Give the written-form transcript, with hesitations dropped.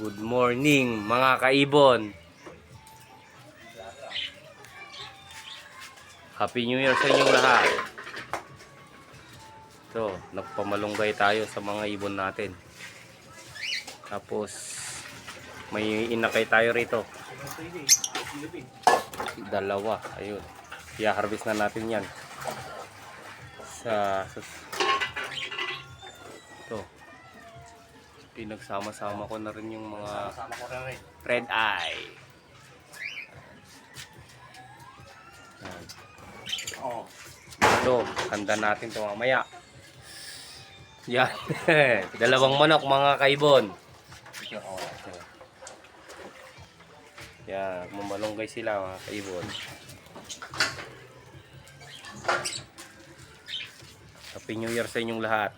Good morning mga kaibon. Happy New Year sa inyong lahat. Ito, nagpamalunggay tayo sa mga ibon natin. Tapos may inakay tayo rito. Dalawa, ayun. I-harvest na natin yan. Ito. Pinagsama-sama ko na rin yung mga red eye. Ito, handa natin ito mamaya. Yan. Dalawang manok mga kaibon. Yan, mamalunggay sila mga kaibon. Happy New Year sa inyong lahat.